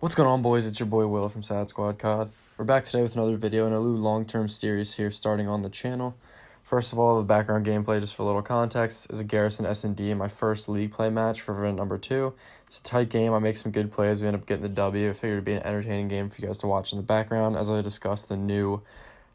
What's going on, boys? It's your boy Will from Sad Squad COD. We're back today with another video and a new long-term series here starting on the channel. First of all, the background gameplay, just for a little context, is a Garrison S&D in my first league play match for event number 2. It's a tight game. I make some good plays. We end up getting the W. I figured it'd be an entertaining game for you guys to watch in the background as I discuss the new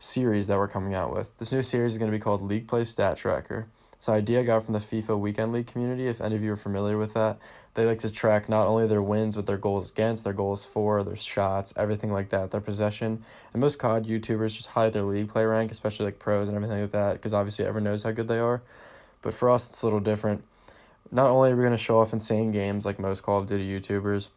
series that we're coming out with. This new series is going to be called League Play Stat Tracker. It's an idea I got from the FIFA Weekend League community, if any of you are familiar with that. They like to track not only their wins, but their goals against, their goals for, their shots, everything like that, their possession. And most COD YouTubers just highlight their league play rank, especially like pros and everything like that, because obviously everyone knows how good they are. But for us, it's a little different. Not only are we going to show off insane games like most Call of Duty YouTubers,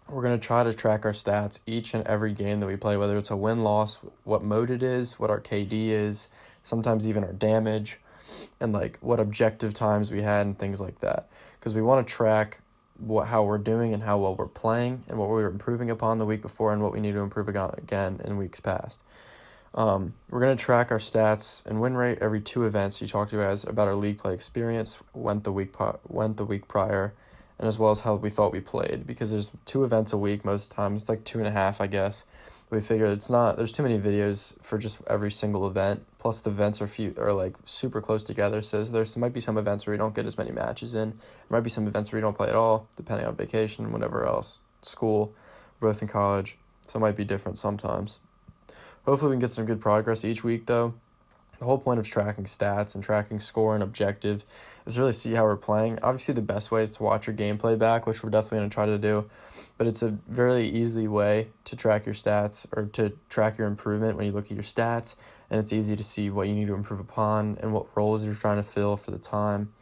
we're going to try to track our stats each and every game that we play, whether it's a win-loss, what mode it is, what our KD is, sometimes even our damage, and like what objective times we had and things like that. Because we want to track how we're doing and how well we're playing and what we were improving upon the week before and what we need to improve again in weeks past. We're going to track our stats and win rate every 2 events. You talk to you guys about our league play experience, went the week prior, and as well as how we thought we played, because there's 2 events a week most times. It's like 2.5, I guess. We figured there's too many videos for just every single event. Plus the events are like super close together. So there might be some events where we don't get as many matches in. There might be some events where we don't play at all, depending on vacation and whatever else. School, we're both in college, so it might be different sometimes. Hopefully we can get some good progress each week though. The whole point of tracking stats and tracking score and objective is to really see how we're playing. Obviously, the best way is to watch your gameplay back, which we're definitely going to try to do. But it's a very easy way to track your stats or to track your improvement when you look at your stats. And it's easy to see what you need to improve upon and what roles you're trying to fill for the time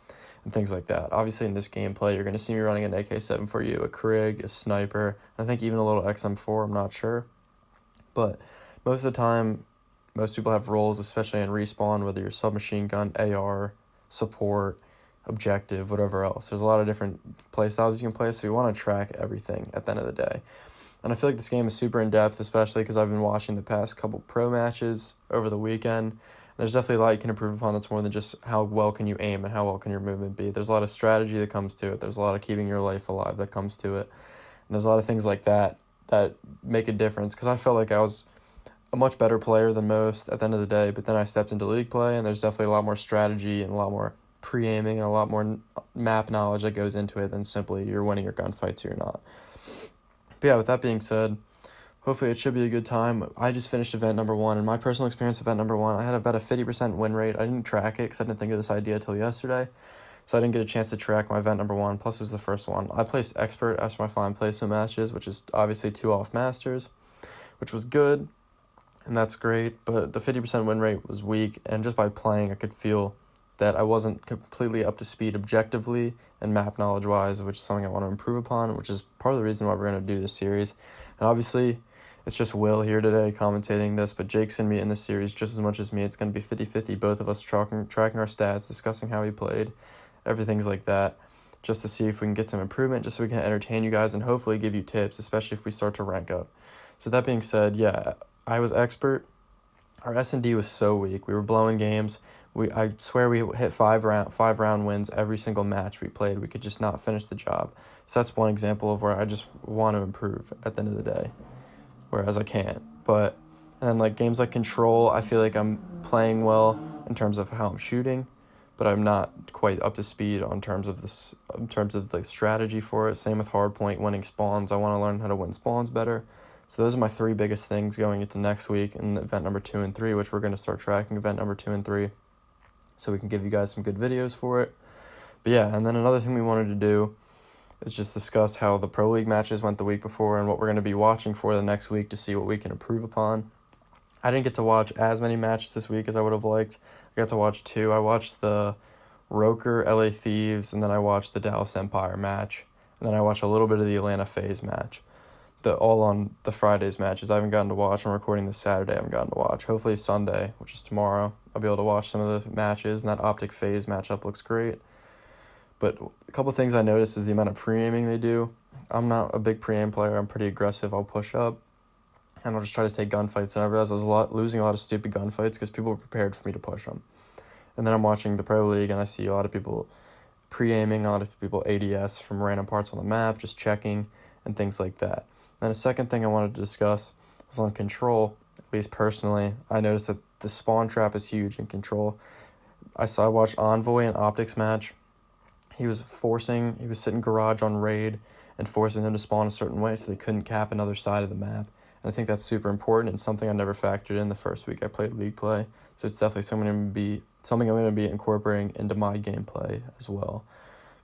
and things like that. Obviously, in this gameplay, you're going to see me running an AK-7 for you, a Krig, a sniper, I think even a little XM4, I'm not sure. But most of the time, most people have roles, especially in Respawn, whether you're submachine gun, AR, support, objective, whatever else. There's a lot of different play styles you can play, so you want to track everything at the end of the day. And I feel like this game is super in-depth, especially because I've been watching the past couple pro matches over the weekend. There's definitely a lot you can improve upon that's more than just how well can you aim and how well can your movement be. There's a lot of strategy that comes to it. There's a lot of keeping your life alive that comes to it. And there's a lot of things like that make a difference, because I felt like I was a much better player than most at the end of the day, but then I stepped into league play, and there's definitely a lot more strategy and a lot more pre-aiming and a lot more map knowledge that goes into it than simply you're winning your gunfights or you're not. But yeah, with that being said, hopefully it should be a good time. I just finished event number 1, and my personal experience event number 1, I had about a 50% win rate. I didn't track it because I didn't think of this idea until yesterday, so I didn't get a chance to track my event number 1, plus it was the first one. I placed expert after my fine placement matches, which is obviously 2 off masters, which was good. And that's great, but the 50% win rate was weak, and just by playing, I could feel that I wasn't completely up to speed objectively and map knowledge-wise, which is something I want to improve upon, which is part of the reason why we're going to do this series. And obviously, it's just Will here today commentating this, but Jake's going to be in this series just as much as me. It's going to be 50-50, both of us tracking our stats, discussing how he played, everything's like that, just to see if we can get some improvement, just so we can entertain you guys and hopefully give you tips, especially if we start to rank up. So that being said, yeah, I was expert. Our S&D was so weak. We were blowing games. I swear we hit 5-round wins every single match we played. We could just not finish the job. So that's one example of where I just want to improve at the end of the day, whereas I can't. And then like games like Control, I feel like I'm playing well in terms of how I'm shooting, but I'm not quite up to speed in terms of the strategy for it. Same with Hardpoint, winning spawns. I want to learn how to win spawns better. So those are my 3 biggest things going into next week in event number 2 and 3, which we're going to start tracking event number 2 and 3, so we can give you guys some good videos for it. But yeah, and then another thing we wanted to do is just discuss how the Pro League matches went the week before and what we're going to be watching for the next week to see what we can improve upon. I didn't get to watch as many matches this week as I would have liked. I got to watch 2. I watched the Roker LA Thieves, and then I watched the Dallas Empire match, and then I watched a little bit of the Atlanta FaZe match. All on the Friday's matches. I haven't gotten to watch. I'm recording this Saturday. I haven't gotten to watch. Hopefully Sunday, which is tomorrow, I'll be able to watch some of the matches, and that Optic FaZe matchup looks great. But a couple things I noticed is the amount of pre-aiming they do. I'm not a big pre-aim player. I'm pretty aggressive. I'll push up, and I'll just try to take gunfights. And I realized I was losing a lot of stupid gunfights because people were prepared for me to push them. And then I'm watching the Pro League, and I see a lot of people pre-aiming, a lot of people ADS from random parts on the map, just checking, and things like that. And the second thing I wanted to discuss was on control. At least personally, I noticed that the spawn trap is huge in control. I watched Envoy and Optics match. He was sitting garage on raid and forcing them to spawn a certain way so they couldn't cap another side of the map. And I think that's super important and something I never factored in the first week I played League play. So it's definitely something I'm going to be incorporating into my gameplay as well.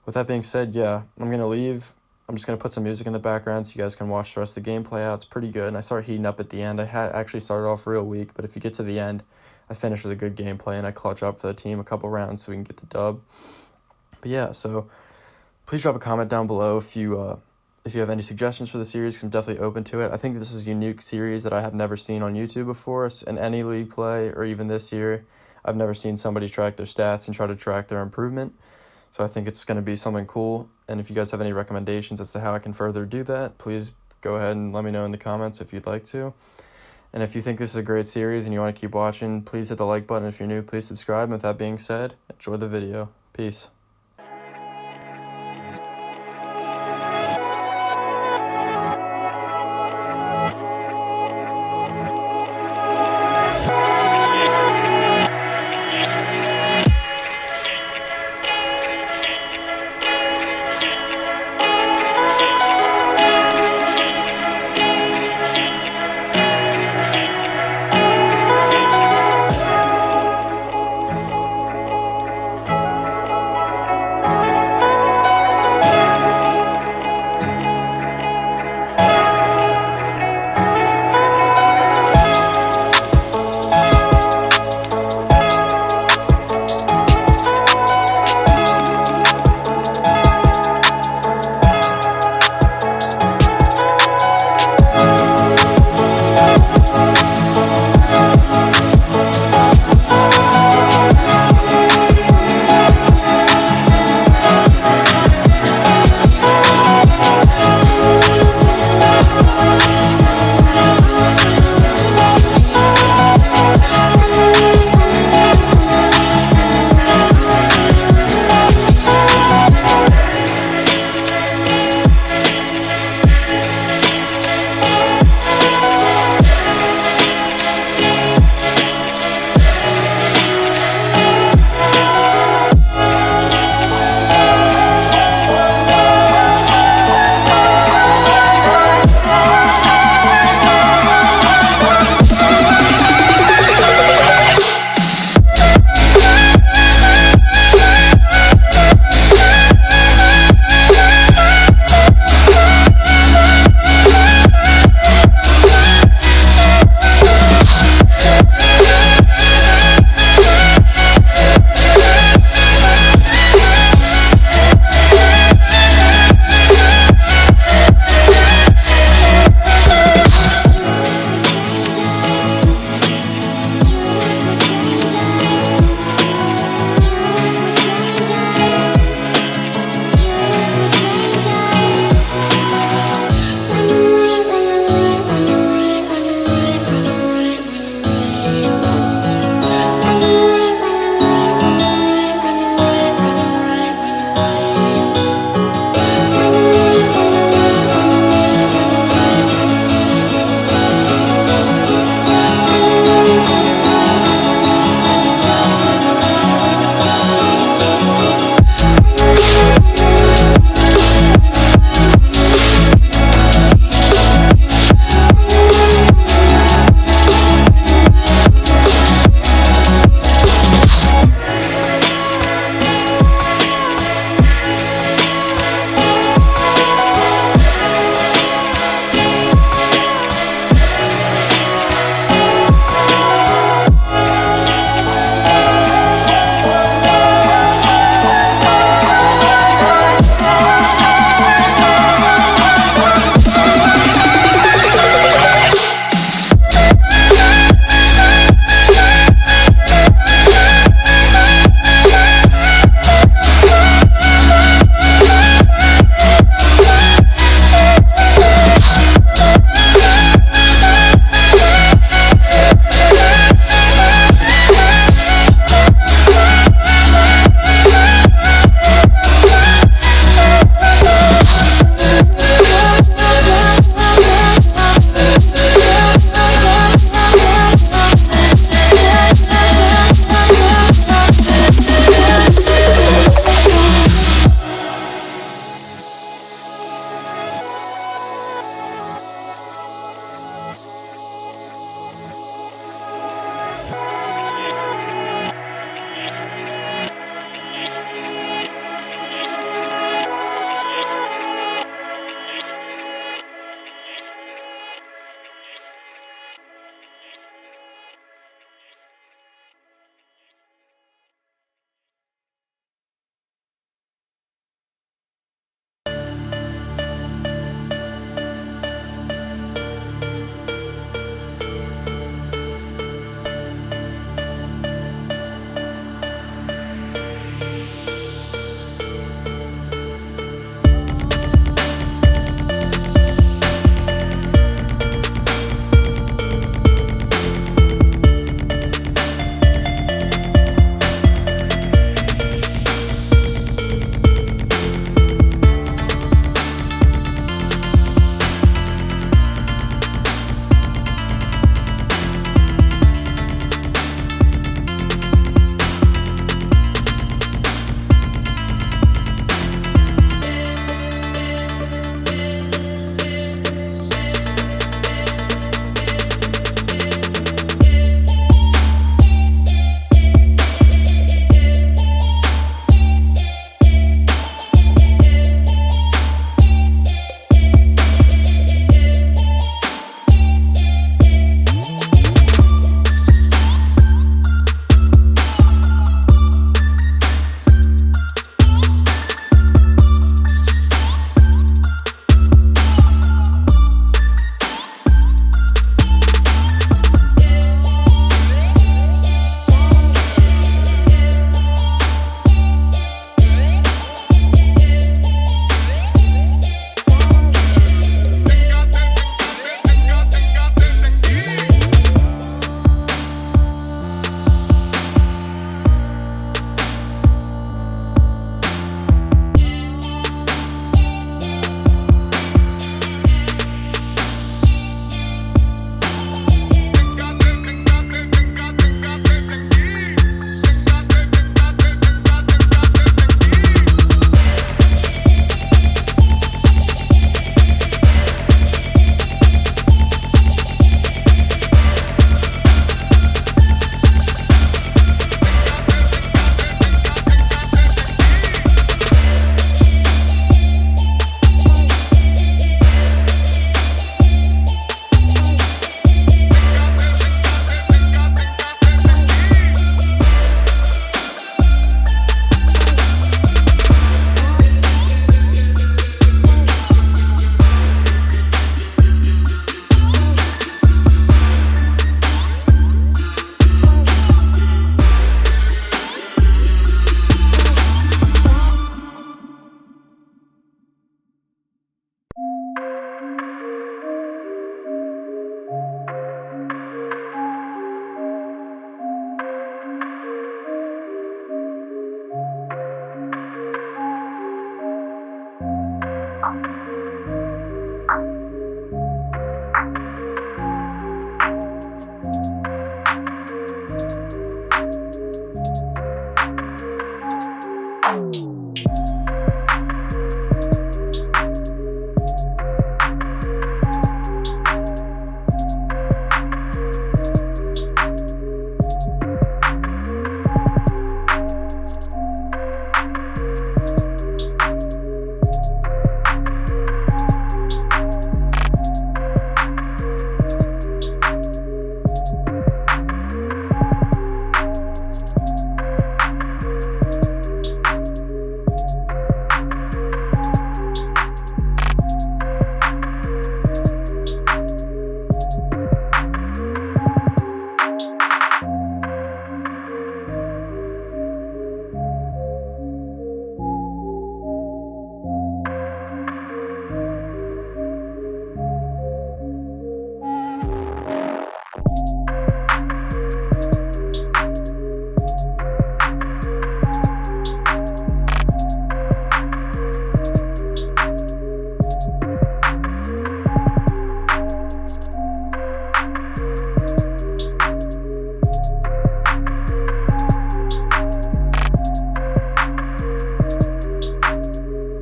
With that being said, yeah, I'm going to leave. I'm just going to put some music in the background so you guys can watch the rest of the gameplay out. It's pretty good, and I start heating up at the end. I actually started off real weak, but if you get to the end, I finish with a good gameplay, and I clutch up for the team a couple rounds so we can get the dub. But yeah, so please drop a comment down below if you have any suggestions for the series, 'cause I'm definitely open to it. I think this is a unique series that I have never seen on YouTube before in any League play, or even this year. I've never seen somebody track their stats and try to track their improvement. So I think it's going to be something cool. And if you guys have any recommendations as to how I can further do that, please go ahead and let me know in the comments if you'd like to. And if you think this is a great series and you want to keep watching, please hit the like button. If you're new, please subscribe. And with that being said, enjoy the video. Peace.